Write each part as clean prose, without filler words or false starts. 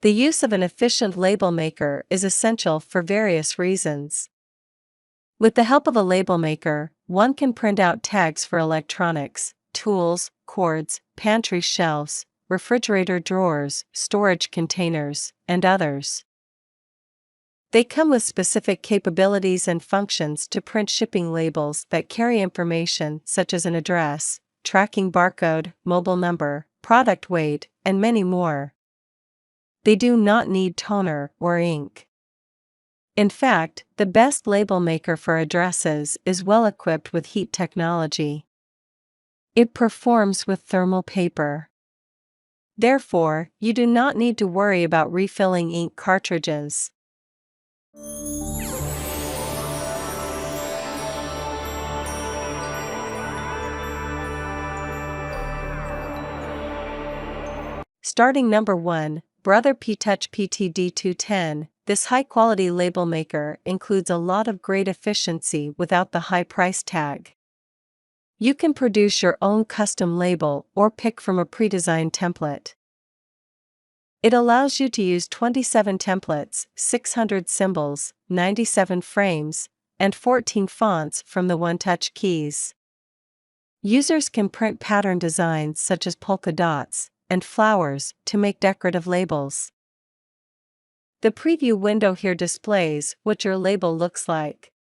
The use of an efficient label maker is essential for various reasons. With the help of a label maker, one can print out tags for electronics, tools, cords, pantry shelves, refrigerator drawers, storage containers, and others. They come with specific capabilities and functions to print shipping labels that carry information such as an address, tracking barcode, mobile number, product weight, and many more. They do not need toner or ink. In fact, the best label maker for addresses is well equipped with heat technology. It performs with thermal paper. Therefore, you do not need to worry about refilling ink cartridges. Starting number 1, Brother P-Touch PTD210. This high-quality label maker includes a lot of great efficiency without the high price tag. You can produce your own custom label or pick from a pre-designed template. It allows you to use 27 templates, 600 symbols, 97 frames, and 14 fonts from the one-touch keys. Users can print pattern designs such as polka dots and flowers to make decorative labels. The preview window here displays what your label looks like.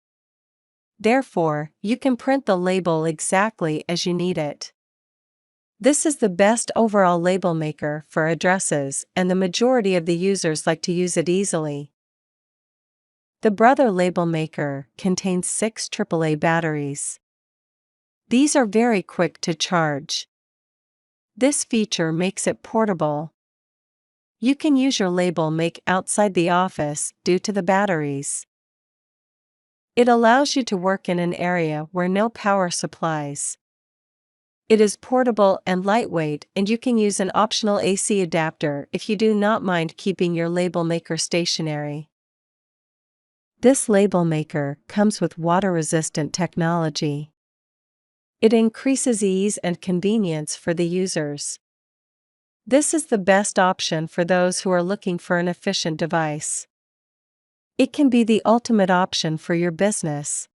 Therefore, you can print the label exactly as you need it. This is the best overall label maker for addresses, and the majority of the users like to use it easily. The Brother label maker contains 6 AAA batteries. These are very quick to charge. This feature makes it portable. You can use your label make outside the office due to the batteries. It allows you to work in an area where no power supplies. It is portable and lightweight, and you can use an optional AC adapter if you do not mind keeping your label maker stationary. This label maker comes with water-resistant technology. It increases ease and convenience for the users. This is the best option for those who are looking for an efficient device. It can be the ultimate option for your business.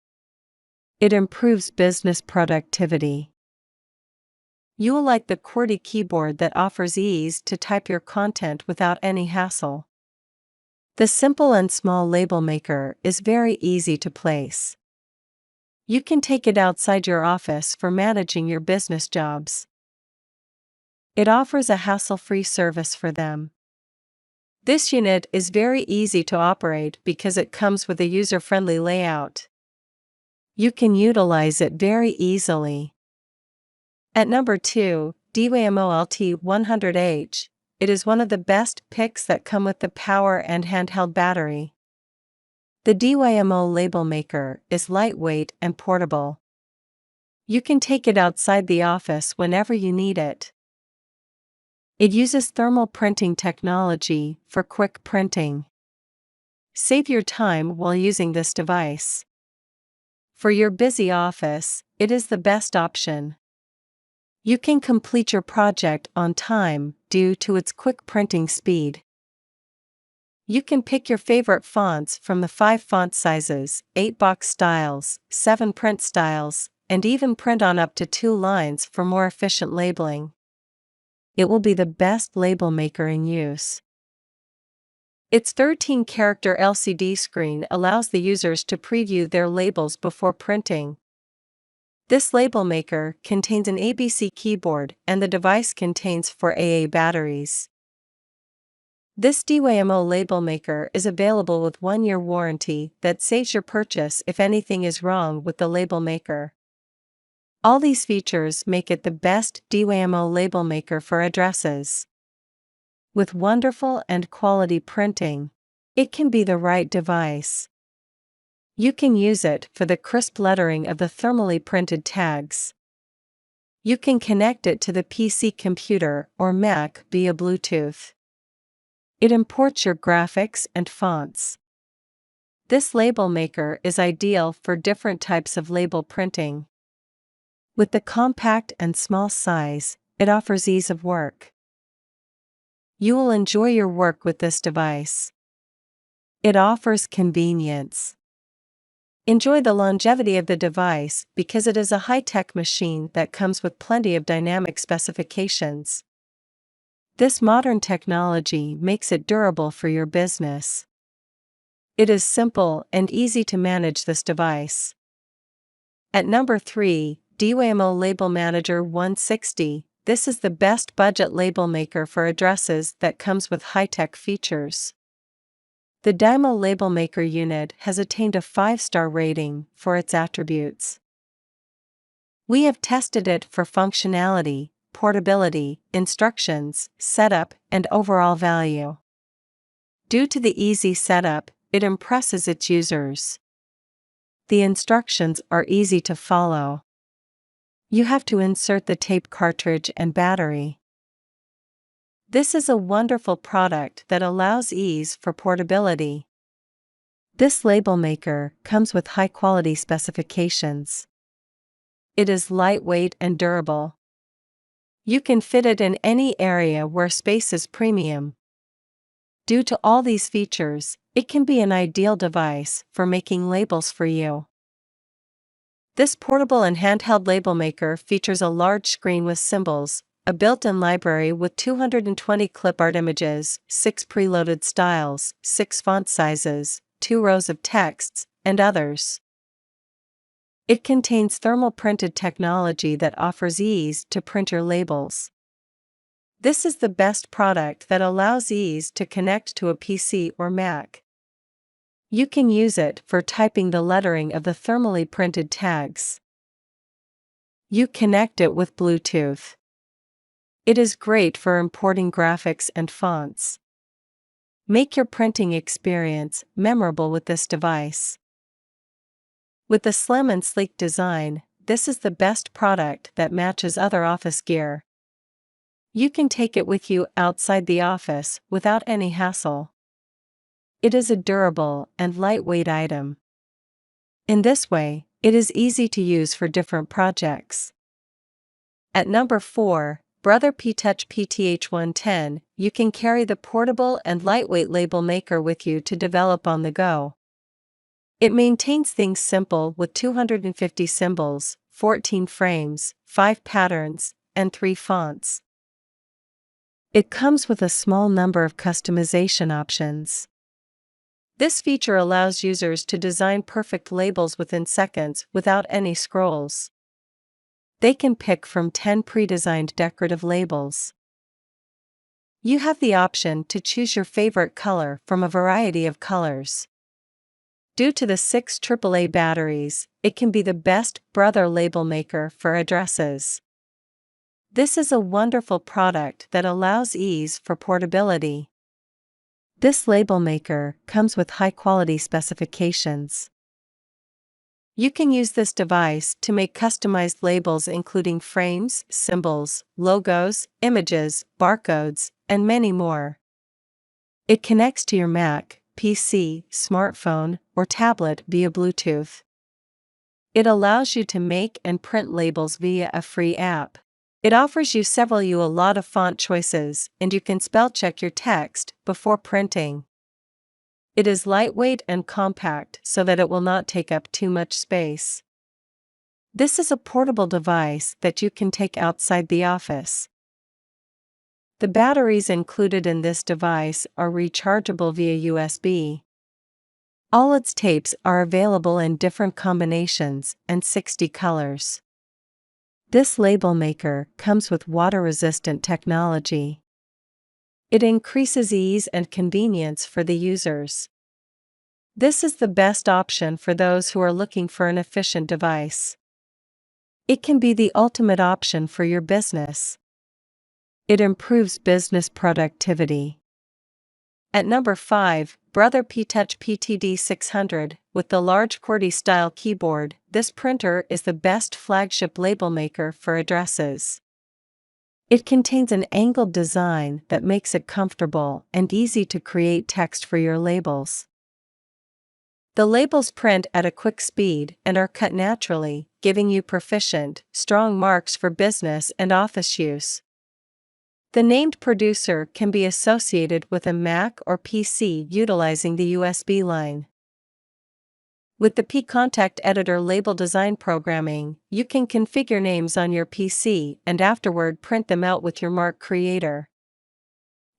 It improves business productivity. You will like the QWERTY keyboard that offers ease to type your content without any hassle. The simple and small label maker is very easy to place. You can take it outside your office for managing your business jobs. It offers a hassle-free service for them. This unit is very easy to operate because it comes with a user-friendly layout. You can utilize it very easily. At number 2, Dymo LT100H. It is one of the best picks that come with the power and handheld battery. The Dymo label maker is lightweight and portable. You can take it outside the office whenever you need it. It uses thermal printing technology for quick printing. Save your time while using this device. For your busy office, it is the best option. You can complete your project on time due to its quick printing speed. You can pick your favorite fonts from the 5 font sizes, 8 box styles, 7 print styles, and even print on up to 2 lines for more efficient labeling. It will be the best label maker in use. Its 13-character LCD screen allows the users to preview their labels before printing. This label maker contains an ABC keyboard, and the device contains 4 AA batteries. This Dymo label maker is available with 1-year warranty that saves your purchase if anything is wrong with the label maker. All these features make it the best Dymo label maker for addresses. With wonderful and quality printing, it can be the right device. You can use it for the crisp lettering of the thermally printed tags. You can connect it to the PC computer or Mac via Bluetooth. It imports your graphics and fonts. This label maker is ideal for different types of label printing. With the compact and small size, it offers ease of work. You will enjoy your work with this device. It offers convenience. Enjoy the longevity of the device because it is a high-tech machine that comes with plenty of dynamic specifications. This modern technology makes it durable for your business. It is simple and easy to manage this device. At number 3, Dymo Label Manager 160. This is the best budget label maker for addresses that comes with high-tech features. The Dymo Label Maker unit has attained a 5-star rating for its attributes. We have tested it for functionality, portability, instructions, setup, and overall value. Due to the easy setup, it impresses its users. The instructions are easy to follow. You have to insert the tape cartridge and battery. This is a wonderful product that allows ease for portability. This label maker comes with high-quality specifications. It is lightweight and durable. You can fit it in any area where space is premium. Due to all these features, it can be an ideal device for making labels for you. This portable and handheld label maker features a large screen with symbols, a built-in library with 220 clip art images, 6 preloaded styles, 6 font sizes, 2 rows of texts, and others. It contains thermal printed technology that offers ease to print your labels. This is the best product that allows ease to connect to a PC or Mac. You can use it for typing the lettering of the thermally printed tags. You connect it with Bluetooth. It is great for importing graphics and fonts. Make your printing experience memorable with this device. With the slim and sleek design, this is the best product that matches other office gear. You can take it with you outside the office without any hassle. It is a durable and lightweight item. In this way, it is easy to use for different projects. At number 4, Brother P-Touch PTH110, you can carry the portable and lightweight label maker with you to develop on the go. It maintains things simple with 250 symbols, 14 frames, 5 patterns, and 3 fonts. It comes with a small number of customization options. This feature allows users to design perfect labels within seconds without any scrolls. They can pick from 10 pre-designed decorative labels. You have the option to choose your favorite color from a variety of colors. Due to the 6 AAA batteries, it can be the best brother label maker for addresses. This is a wonderful product that allows ease for portability. This label maker comes with high-quality specifications. You can use this device to make customized labels including frames, symbols, logos, images, barcodes, and many more. It connects to your Mac, PC, smartphone, or tablet via Bluetooth. It allows you to make and print labels via a free app. It offers you a lot of font choices, and you can spell check your text before printing. It is lightweight and compact so that it will not take up too much space. This is a portable device that you can take outside the office. The batteries included in this device are rechargeable via USB. All its tapes are available in different combinations and 60 colors. This label maker comes with water-resistant technology. It increases ease and convenience for the users. This is the best option for those who are looking for an efficient device. It can be the ultimate option for your business. It improves business productivity. At number 5, Brother P-Touch PTD600, with the large QWERTY-style keyboard, this printer is the best flagship label maker for addresses. It contains an angled design that makes it comfortable and easy to create text for your labels. The labels print at a quick speed and are cut naturally, giving you proficient, strong marks for business and office use. The named producer can be associated with a Mac or PC utilizing the USB line. With the P-Contact Editor label design programming, you can configure names on your PC and afterward print them out with your mark creator.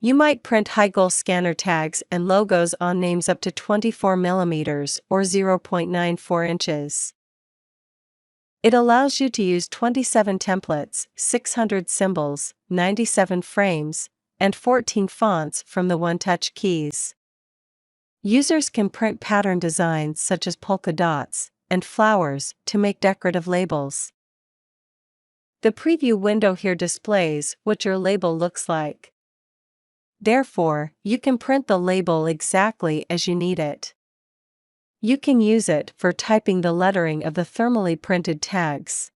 You might print high-goal scanner tags and logos on names up to 24 mm or 0.94 inches. It allows you to use 27 templates, 600 symbols, 97 frames, and 14 fonts from the one-touch keys. Users can print pattern designs such as polka dots and flowers to make decorative labels. The preview window here displays what your label looks like. Therefore, you can print the label exactly as you need it. You can use it for typing the lettering of the thermally printed tags.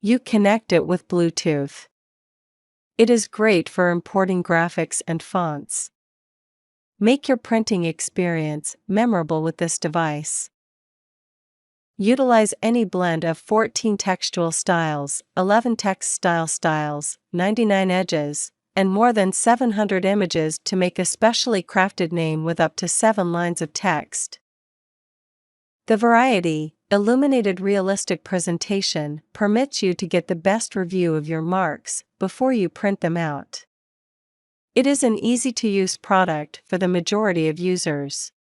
You connect it with Bluetooth. It is great for importing graphics and fonts. Make your printing experience memorable with this device. Utilize any blend of 14 textual styles, 11 text style styles, 99 edges, and more than 700 images to make a specially crafted name with up to 7 lines of text. The variety, illuminated realistic presentation permits you to get the best review of your marks before you print them out. It is an easy-to-use product for the majority of users.